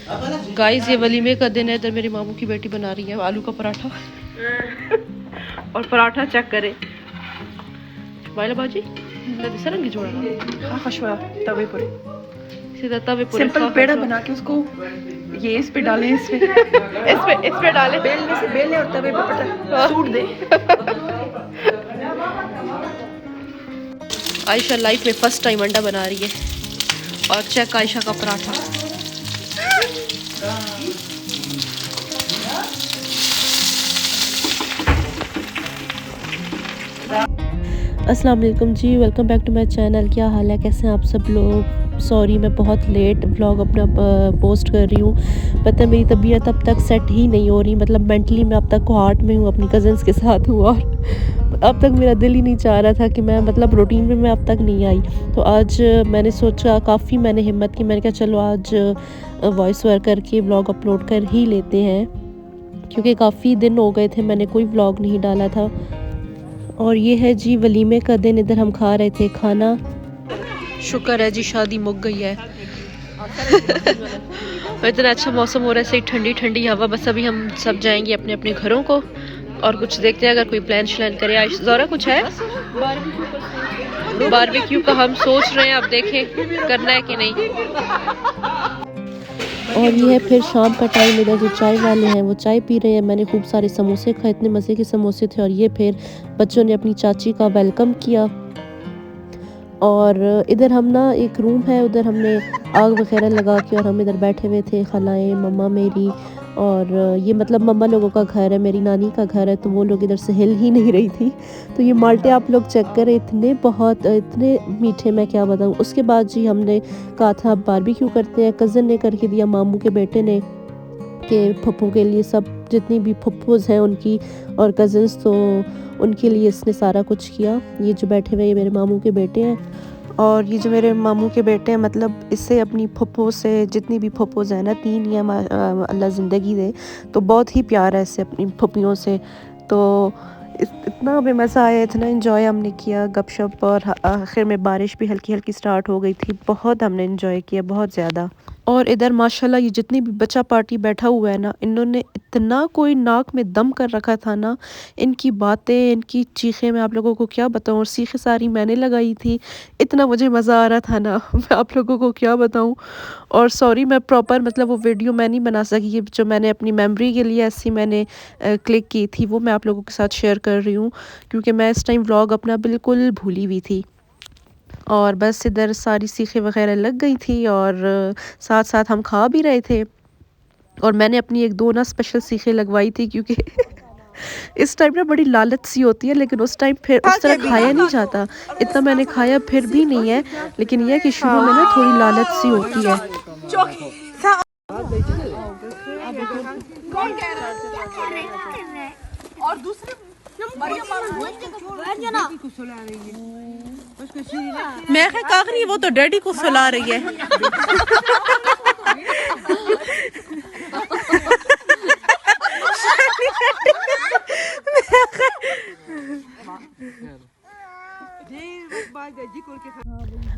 Guys ये वलीमे का दिन है। इधर मेरी मामू की बेटी बना रही है आलू का पराठा और पराठा चेक करे वाला बाजी सरंगी जोड़ा हाँ खशवा तवे पर सीधा तवे पर सिंपल पेड़ा बना के उसको ये इस पे डालें इस पे डालें बेलने और तवे पे पटा सूट दे। आयशा लाइफ में फर्स्ट टाइम अंडा बना रही है और चेक आयशा का पराठा। अस्सलाम वालेकुम जी, welcome back to my channel. क्या हाल है, कैसे हैं आप सब लोग। सॉरी मैं बहुत लेट व्लॉग अपना पोस्ट कर रही हूँ। पता है मेरी तबीयत अब तक सेट ही नहीं हो रही, मतलब मेंटली मैं अब तक कोहार्ट में हूँ, अपनी कज़न्स के साथ हूँ और अब तक मेरा दिल ही नहीं चाह रहा था कि मैं मतलब रूटीन में मैं अब तक नहीं आई। तो आज मैंने सोचा, काफ़ी मैंने हिम्मत की, मैंने कहा चलो आज वॉइस ओवर करके व्लॉग अपलोड कर ही लेते हैं, क्योंकि काफ़ी दिन हो गए थे मैंने कोई व्लॉग नहीं डाला था। और ये है जी वलीमे का दिन, इधर हम खा रहे थे खाना। शुक्र है जी शादी मुक गई है और इतना अच्छा मौसम हो रहा है, सही ठंडी ठंडी हवा। बस अभी हम सब जाएंगे अपने अपने घरों को और कुछ देखते हैं अगर कोई प्लान श्लान करे। आज ज़ोरा कुछ है बारबेक्यू का हम सोच रहे हैं, अब देखें करना है कि नहीं। और ये है फिर शाम का टाइम, इधर जो चाय वाले हैं वो चाय पी रहे हैं। मैंने खूब सारे समोसे खाए, इतने मज़े के समोसे थे। और ये फिर बच्चों ने अपनी चाची का वेलकम किया। और इधर हम ना एक रूम है, उधर हमने आग वगैरह लगा के और हम इधर बैठे हुए थे, खलाएँ मम्मा मेरी। और ये मतलब मम्मा लोगों का घर है, मेरी नानी का घर है, तो वो लोग इधर से हिल ही नहीं रही थी। तो ये माल्टे आप लोग चेक करें, इतने मीठे, मैं क्या बताऊँ। उसके बाद जी हमने कहा था बारबेक्यू करते हैं, कज़न ने करके दिया, मामू के बेटे ने, के फप्पू के लिए, सब जितनी भी फप्पूज़ हैं उनकी और कज़न्स, तो उनके लिए इसने सारा कुछ किया। ये जो बैठे हुए ये मेरे मामू के बेटे हैं और ये जो मेरे मामू के बेटे हैं, मतलब इससे अपनी फप्पो से, जितनी भी फप्पोज़ हैं ना, 3 ही अल्लाह ज़िंदगी दे, तो बहुत ही प्यार है इससे अपनी फप्पियों से। तो इतना बेमज़ा आया, इतना इन्जॉय हमने किया, गपशप। और आखिर में बारिश भी हल्की हल्की स्टार्ट हो गई थी, बहुत हमने इन्जॉय किया, बहुत ज़्यादा। और इधर माशाल्लाह ये जितनी भी बच्चा पार्टी बैठा हुआ है ना, इन्होंने इतना कोई नाक में दम कर रखा था ना, इनकी बातें, इनकी चीखें, मैं आप लोगों को क्या बताऊं। और सीखें सारी मैंने लगाई थी, इतना मुझे मज़ा आ रहा था ना मैं आप लोगों को क्या बताऊं। और सॉरी मैं प्रॉपर मतलब वो वीडियो मैं नहीं बना सकी, ये जो मैंने अपनी मेमोरी के लिए ऐसी मैंने क्लिक की थी, वो मैं आप लोगों के साथ शेयर कर रही हूँ, क्योंकि मैं इस टाइम व्लॉग अपना बिल्कुल भूली हुई थी। और बस इधर सारी सीखें वगैरह लग गई थी और साथ साथ हम खा भी रहे थे। और मैंने अपनी 1-2 ना स्पेशल सीखें लगवाई थी, क्योंकि इस टाइम ना बड़ी लालच सी होती है, लेकिन उस टाइम फिर उस तरह खाया नहीं जाता। इतना मैंने खाया फिर भी नहीं है, लेकिन यह कि शुरू में ना थोड़ी लालच सी होती है। और दूसरे मैं काकरी, वो तो डैडी को सुला रही है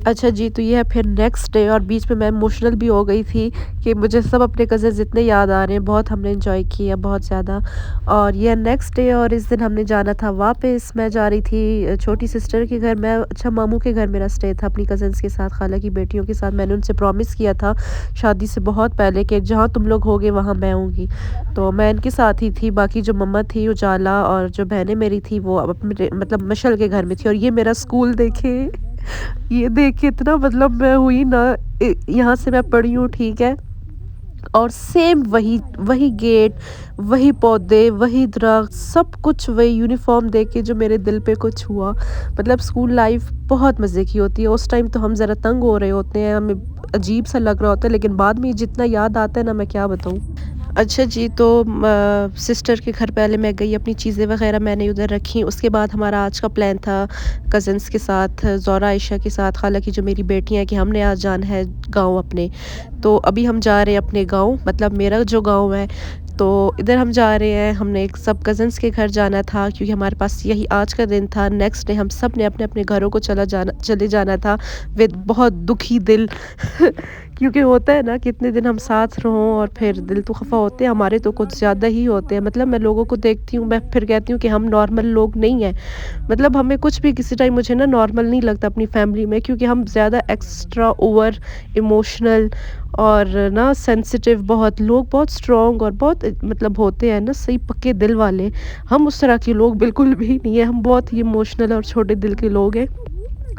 अच्छा जी, तो ये है फिर नेक्स्ट डे। और बीच में मैं इमोशनल भी हो गई थी कि मुझे सब अपने कज़न जितने याद आ रहे हैं, बहुत हमने एंजॉय किया, बहुत ज़्यादा। और ये नेक्स्ट डे, और इस दिन हमने जाना था वापस। मैं जा रही थी छोटी सिस्टर के घर, मैं अच्छा मामू के घर मेरा स्टे था अपनी कज़न्स के साथ, खाला की बेटियों के साथ। मैंने उनसे प्रॉमिस किया था शादी से बहुत पहले कि जहाँ तुम लोग होगे वहाँ मैं होंगी, तो मैं इनके साथ ही थी। बाकी जो मम्मा थी उजाला और जो बहनें मेरी थी वो अपने मतलब मशल के घर में थी। और ये मेरा स्कूल देखे, ये देख के इतना मतलब मैं हुई ना, यहाँ से मैं पढ़ी हूँ, ठीक है। और सेम वही गेट, वही पौधे, वही दरख्त, सब कुछ वही, यूनिफॉर्म देख के जो मेरे दिल पे कुछ हुआ। मतलब स्कूल लाइफ बहुत मज़े की होती है। उस टाइम तो हम ज़रा तंग हो रहे होते हैं, हमें अजीब सा लग रहा होता है, लेकिन बाद में जितना याद आता है ना, मैं क्या बताऊँ। अच्छा जी, तो सिस्टर के घर पहले मैं गई, अपनी चीज़ें वगैरह मैंने उधर रखी। उसके बाद हमारा आज का प्लान था कज़न्स के साथ, ज़ोरा आयशा के साथ, खाला की जो मेरी बेटियां, कि हमने आज जाना है गांव अपने। तो अभी हम जा रहे हैं अपने गांव, मतलब मेरा जो गांव है, तो इधर हम जा रहे हैं। हमने एक सब कज़न्स के घर जाना था, क्योंकि हमारे पास यही आज का दिन था। नेक्स्ट डे हम सब ने अपने अपने घरों को चले जाना था विद बहुत दुखी दिल क्योंकि होता है ना कितने दिन हम साथ रहों और फिर दिल तो खफा होते हैं, हमारे तो कुछ ज़्यादा ही होते हैं। मतलब मैं लोगों को देखती हूँ, मैं फिर कहती हूँ कि हम नॉर्मल लोग नहीं हैं। मतलब हमें कुछ भी किसी टाइम मुझे ना नॉर्मल नहीं लगता अपनी फैमिली में, क्योंकि हम ज़्यादा एक्स्ट्रा ओवर इमोशनल और ना सेंसिटिव, बहुत लोग बहुत स्ट्रॉन्ग और बहुत मतलब होते हैं ना सही पक्के दिल वाले। हम उस तरह के लोग बिल्कुल भी नहीं है, हम बहुत ही इमोशनल और छोटे दिल के लोग हैं।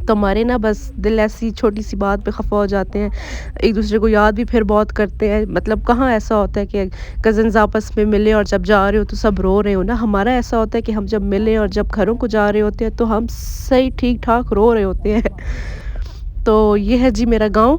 तो हमारे ना बस दिल ऐसी छोटी-सी बात पे ख़फ़ा हो जाते हैं, एक-दूसरे को याद भी फिर बहुत करते हैं। मतलब कहाँ ऐसा होता है कि कज़िन्स आपस में मिले और जब जा रहे हो तो सब रो रहे हो ना, हमारा ऐसा होता है कि हम जब मिले और जब घरों को जा रहे होते हैं तो हम सही ठीक-ठाक रो रहे होते हैं। तो ये है जी मेरा गाँव।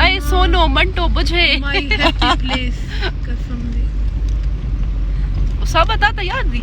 आए सोनो मंटो बुझे सब बताता याद भी।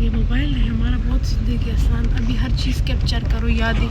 ये मोबाइल है हमारा, बहुत जिंदगी आसान। अभी हर चीज कैप्चर करो, यादें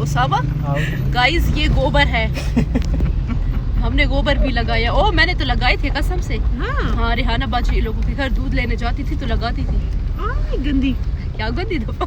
उसामा गाइस ये गोबर है। हमने गोबर भी लगाया। ओ मैंने तो लगाए थे कसम से। हाँ रिहाना बाजी लोगों के घर दूध लेने जाती थी तो लगाती थी। गंदी क्या गंदी दफा।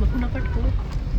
मखना पट को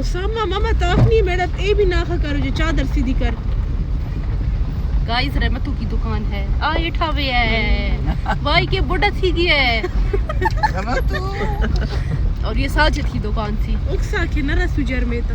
उसामा मामा ताफनी मेरा ए भी नाखा करो जो चादर सीधी कर। गाइस रहमतों की दुकान है। आ ये ठावे है भाई के बुढ़ा थी की है और ये साजिद की दुकान थी। उकसा के नरा सुजर में तो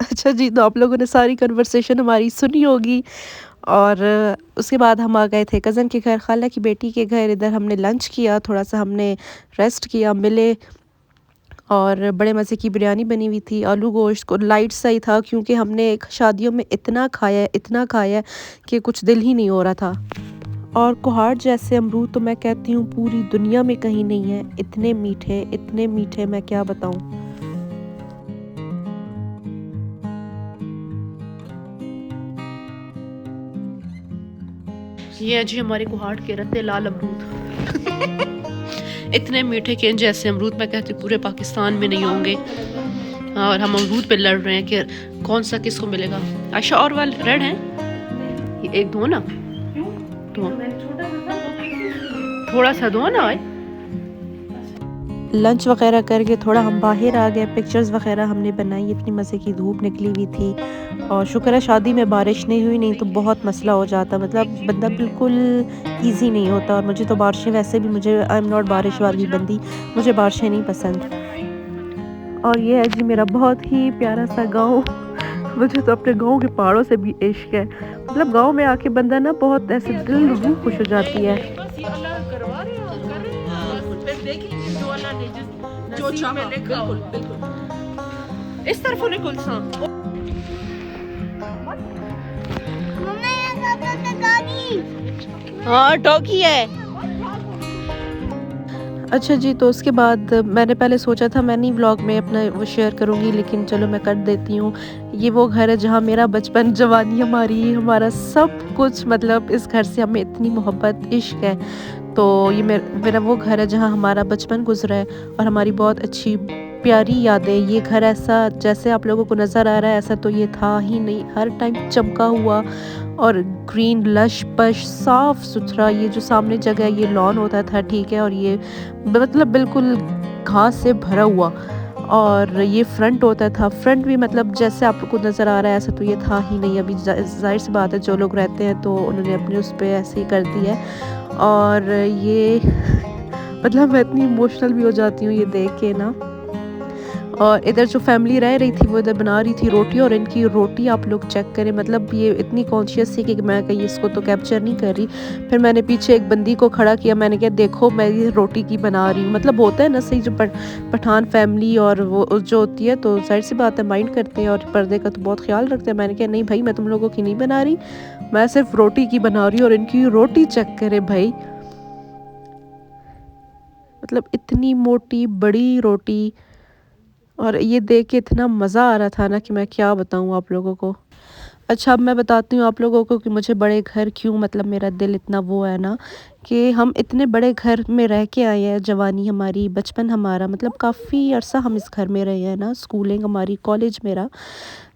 अच्छा जी, तो आप लोगों ने सारी कन्वर्सेशन हमारी सुनी होगी और उसके बाद हम आ गए थे कज़न के घर, खाला की बेटी के घर। इधर हमने लंच किया, थोड़ा सा हमने रेस्ट किया, मिले और बड़े मज़े की बिरयानी बनी हुई थी, आलू गोश्त को लाइट सा ही था क्योंकि हमने शादियों में इतना खाया कि कुछ दिल ही नहीं हो रहा था। और कुहाड़ जैसे अमरूद तो मैं कहती हूँ पूरी दुनिया में कहीं नहीं है, इतने मीठे मैं क्या बताऊँ। ये है जी हमारे कुहाड़ के रत्ते लाल अमरूद। इतने मीठे के जैसे अमरूद मैं कहती हूँ पूरे पाकिस्तान में नहीं होंगे। और हम अमरूद पे लड़ रहे हैं कि कौन सा किसको मिलेगा। आयशा और वाल रेड हैं, ये एक दो ना, दो थोड़ा सा दो ना। लंच वगैरह करके थोड़ा हम बाहर आ गए, पिक्चर्स वगैरह हमने बनाई। इतनी मज़े की धूप निकली हुई थी और शुक्र है शादी में बारिश नहीं हुई, नहीं तो बहुत मसला हो जाता। मतलब बंदा बिल्कुल इजी नहीं होता। और मुझे तो बारिशें वैसे भी, मुझे आई एम नॉट बारिश वाली बंदी, मुझे बारिशें नहीं पसंद। और ये है जी मेरा बहुत ही प्यारा सा गाँव। मुझे तो अपने गाँव के पहाड़ों से भी इश्क है। मतलब गाँव में आके बंदा ना बहुत ऐसे दिल रूह खुश हो जाती है। जो चाहा बिल्कुल बिल्कुल इस तरफ निकल सा। हाँ डॉगी है। अच्छा जी, तो उसके बाद मैंने पहले सोचा था मैं नहीं व्लॉग में अपना वो शेयर करूँगी, लेकिन चलो मैं कर देती हूँ। ये वो घर है जहाँ मेरा बचपन, जवानी, हमारा सब कुछ, मतलब इस घर से हमें इतनी मोहब्बत इश्क है। तो ये मेरा वो घर है जहाँ हमारा बचपन गुजरा है और हमारी बहुत अच्छी प्यारी यादें। ये घर ऐसा जैसे आप लोगों को नज़र आ रहा है ऐसा तो ये था ही नहीं। हर टाइम चमका हुआ और ग्रीन लश पश साफ़ सुथरा। ये जो सामने जगह है ये लॉन होता था, ठीक है, और ये मतलब बिल्कुल घास से भरा हुआ। और ये फ्रंट होता था, फ्रंट भी मतलब जैसे आप लोग को नज़र आ रहा है ऐसा तो ये था ही नहीं। अभी जाहिर सी बात है जो लोग रहते हैं तो उन्होंने अपने उस पर ऐसे ही कर दिया है। और ये मतलब मैं इतनी इमोशनल भी हो जाती हूँ ये देख के ना। और इधर जो फैमिली रह रही थी वो इधर बना रही थी रोटी, और इनकी रोटी आप लोग चेक करें, मतलब ये इतनी कॉन्शियस थी कि मैं कहीं इसको तो कैप्चर नहीं कर रही। फिर मैंने पीछे एक बंदी को खड़ा किया, मैंने कहा देखो मैं ये रोटी की बना रही हूँ। मतलब होता है ना सही, जो पठान फैमिली और वो जो होती है तो जाहिर सी बात है माइंड करते हैं और पर्दे का तो बहुत ख्याल रखते हैं। मैंने कहा नहीं भाई, मैं तुम लोगों की नहीं बना रही, मैं सिर्फ रोटी की बना रही हूँ। और इनकी रोटी चेक करें भाई, मतलब इतनी मोटी बड़ी रोटी, और ये देख के इतना मज़ा आ रहा था ना कि मैं क्या बताऊँ आप लोगों को। अच्छा, अब मैं बताती हूँ आप लोगों को कि मुझे बड़े घर क्यों, मतलब मेरा दिल इतना वो है ना कि हम इतने बड़े घर में रह के आए हैं, जवानी हमारी, बचपन हमारा, मतलब काफ़ी अरसा हम इस घर में रहे हैं ना, स्कूलिंग हमारी, कॉलेज मेरा।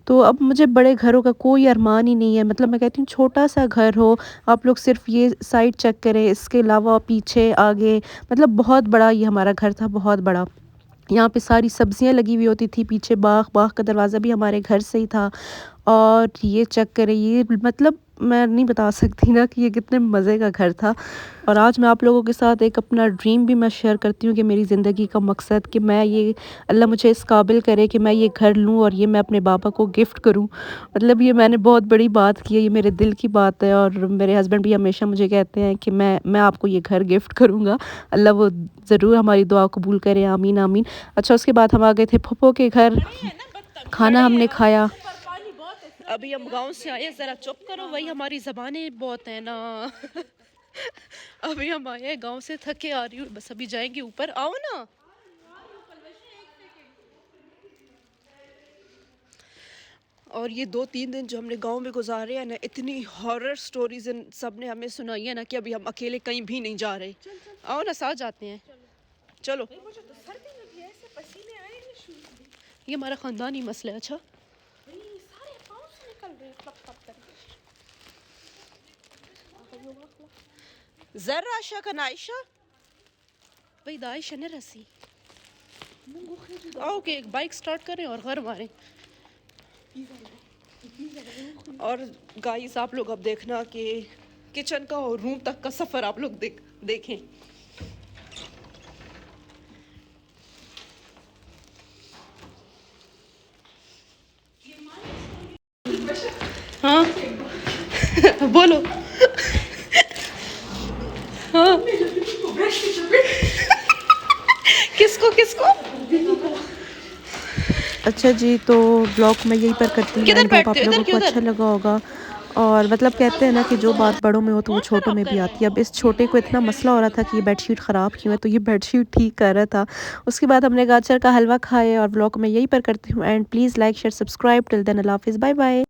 तो अब मुझे बड़े घरों का कोई अरमान ही नहीं है। मतलब मैं कहती हूँ छोटा सा घर हो, आप लोग सिर्फ ये साइड चेक करें, इसके अलावा पीछे आगे, मतलब बहुत बड़ा ये हमारा घर था, बहुत बड़ा। यहाँ पे सारी सब्जियां लगी हुई होती थी, पीछे बाग का दरवाज़ा भी हमारे घर से ही था। और ये चेक करें, ये मतलब मैं नहीं बता सकती ना कि ये कितने मज़े का घर था। और आज मैं आप लोगों के साथ एक अपना ड्रीम भी मैं शेयर करती हूँ कि मेरी ज़िंदगी का मकसद, कि मैं ये, अल्लाह मुझे इस काबिल करे कि मैं ये घर लूँ और ये मैं अपने पापा को गिफ्ट करूँ। मतलब ये मैंने बहुत बड़ी बात की है, ये मेरे दिल की बात है। और मेरे हस्बैंड भी हमेशा मुझे कहते हैं कि मैं आपको ये घर गिफ्ट करूँगा, अल्लाह वो ज़रूर हमारी दुआ कबूल करे, आमीन आमीन। अच्छा, उसके बाद हम आ गए थे फूफो के घर, खाना हमने खाया। अभी हम गांव से आए, जरा चुप करो, वही हमारी ज़बानें बहुत है ना। अभी हम आए हैं गांव से, थके आ रही हूँ, बस अभी जाएंगे ऊपर, आओ ना। और ये 2-3 दिन जो हमने गांव में गुजारे हैं ना, इतनी हॉरर स्टोरीज इन सब ने हमें सुनाई है ना कि अभी हम अकेले कहीं भी नहीं जा रहे। आओ ना, साथ जाते हैं, चलो। ये हमारा ख़ानदानी मसला है। अच्छा, ज़रा आशा का नाइशा भाई, दाइशा ने रसी। ओके, एक बाइक स्टार्ट करें और घर मारें। और गाइस, आप लोग अब देखना कि किचन का और रूम तक का सफ़र आप लोग देखें। हाँ बोलो। हाँ किसको किसको? अच्छा जी, तो ब्लॉग मैं यहीं पर करती हूँ। आई होप आप लोगों को अच्छा लगा होगा। और मतलब कहते हैं ना कि जो बात बड़ों में हो तो वो छोटों में भी आती है। अब इस छोटे को इतना मसला हो रहा था कि ये बेडशीट ख़राब क्यों है, तो ये बेडशीट ठीक कर रहा था। उसके बाद हमने गाजर का हलवा खाए, और ब्लॉग मैं यहीं पर करती हूँ and please like share subscribe. Till then अल्लाह हाफिज़, बाय बाय।